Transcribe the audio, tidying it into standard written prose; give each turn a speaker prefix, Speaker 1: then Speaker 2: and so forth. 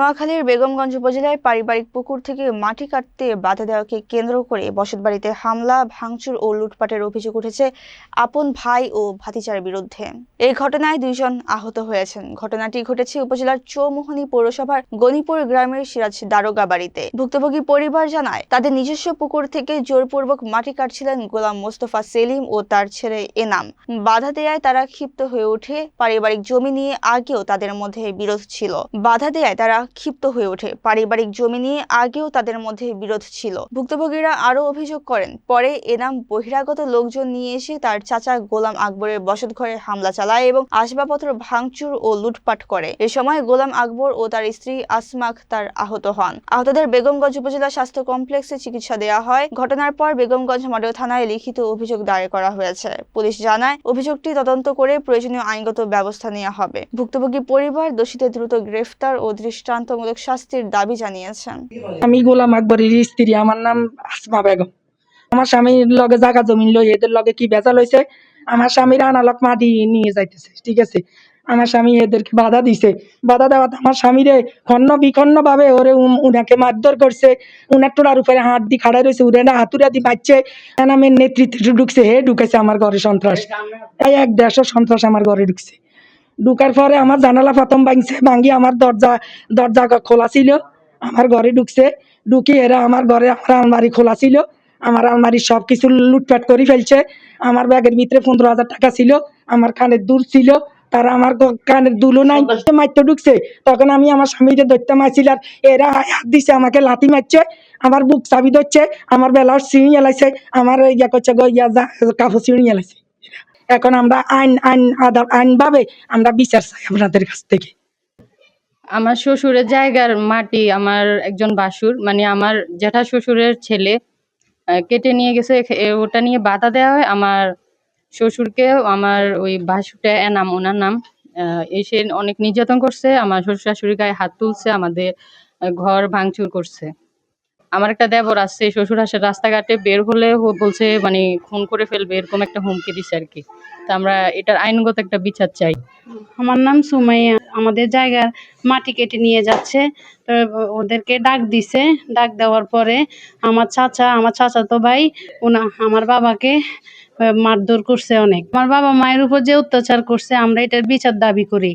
Speaker 1: নোয়াখালীর বেগমগঞ্জ উপজেলায় পারিবারিক পুকুর থেকে মাটি কাটতে বাধা দেওয়াকে কেন্দ্র করে বসতবাড়িতে হামলা, ভাঙচুর ও লুটপাটের অভিযোগ উঠেছে আপন ভাই ও ভাতিজার বিরুদ্ধে। এই ঘটনায় 2 জন আহত হয়েছেন। ঘটনাটি ঘটেছে উপজেলার চৌমুহনী পৌরসভার গণিপুর গ্রামের সিরাজ দারোগা বাড়িতে। ভুক্তভোগী পরিবার জানায়, তাদের নিজস্ব পুকুর থেকে জোরপূর্বক মাটি কাটছিলেন গোলাম মোস্তফা সেলিম ও তার ছেলে এনাম। বাধা দেয়ায় তারা ক্ষিপ্ত হয়ে ওঠে। পারিবারিক জমি নিয়ে আগেও তাদের মধ্যে বিরোধ ছিল। ভুক্তভোগীরা আরো অভিযোগ করেন, পরে এনাম বহিরাগত লোকজন নিয়ে এসে তার চাচা গোলাম আকবরের বসতঘরে হামলা চালায় এবং আসবাবপত্র ভাঙচুর ও লুটপাট করে। এ সময় গোলাম আকবর ও তার স্ত্রী আসমা আক্তার আহত হন। আহতদের বেগমগঞ্জ উপজেলা স্বাস্থ্য কমপ্লেক্সে চিকিৎসা দেওয়া হয়। ঘটনার পর বেগমগঞ্জ মডেল থানায় লিখিত অভিযোগ দায়ের করা হয়েছে। পুলিশ জানায়, অভিযোগটি তদন্ত করে প্রয়োজনীয় আইনগত ব্যবস্থা নেওয়া হবে। ভুক্তভোগী পরিবার দোষীদের দ্রুত গ্রেফতার ও দৃষ্টান্তমূলক শাস্তির দাবি জানিয়েছেন।
Speaker 2: আমি গোলাম আকবরের স্ত্রী, আমার নাম আসমা বেগম। আমার স্বামীর লগে জায়গা জমিন লই, এদের লগে কি বেজাল হয়েছে, আমার স্বামীর আনালক মাটি নিয়ে যাইতেছে, ঠিক আছে। আমার স্বামী এদেরকে বাধা দিছে। বাধা দেওয়াতে আমার স্বামীরে খন্ন বিখন্ন ভাবে ওরে উনাকে মারধর করছে। উনার টোড়ার উপরে হাত দিয়ে খাড়াই রয়েছে, উড়ে হাতুড়া দিয়ে পাচ্ছে। এনামের নেতৃত্বে ঢুকছে, হে ঢুকেছে আমার ঘরে সন্ত্রাস। 150 সন্ত্রাস আমার ঘরে ঢুকছে। ঢুকার পরে আমার জানালা প্রথম ভাঙছে, ভাঙি আমার দরজা খোলা ছিল, আমার ঘরে ঢুকছে। ঢুকি এরা আমার ঘরে আমার আলমারি খোলা ছিল, আমার আলমারির সবকিছু লুটপাট করে ফেলছে। আমার ব্যাগের ভিতরে 15,000 টাকা ছিল, আমার কানের দুল ছিল, তারা আমার কানের দুলও নাই। মারতে ঢুকছে, তখন আমি আমার স্বামীকে ধরতে মারছিল, আর এরা হাত দিছে, আমাকে লাথি মারছে, আমার বুক চাবি ধরছে, আমার বেলার ছিঁড়ি এলাইছে, আমার ইয়া করছে কাপড় ছিঁড়ি এলাইছে। এখন আমরা আইনভাবে আমরা বিচার চাই আপনাদের কাছ থেকে।
Speaker 3: আমার শ্বশুরের জায়গার মাটি আমার একজন বাসুর, মানে আমার জ্যাঠা শ্বশুরের ছেলে কেটে নিয়ে গেছে। ওটা নিয়ে বাধা দেওয়া হয় আমার শ্বশুরকে। আমার ওই বাসুরটা এনাম, ওনার নাম, এসে অনেক নির্যাতন করছে। আমার শ্বশুর শাশুড়ির গায়ে হাত তুলছে, আমাদের ঘর ভাঙচুর করছে। আমার একটা দেবর আছে, শ্বশুর আসে, রাস্তাঘাটে বের হলে বলছে মানে খুন করে ফেলবে, এরকম একটা হুমকি দিচ্ছে আর কি। তা আমরা এটার আইনগত একটা বিচার চাই।
Speaker 4: আমার নাম সুমাইয়া। আমাদের জায়গার মাটি কেটে নিয়ে যাচ্ছে, তো ওদেরকে ডাক দিছে। ডাক দেওয়ার পরে আমার চাচাতো ভাই আমার বাবাকে মারধর করছে অনেক। আমার বাবা মায়ের উপর যে অত্যাচার করছে, আমরা এটার বিচার দাবি করি।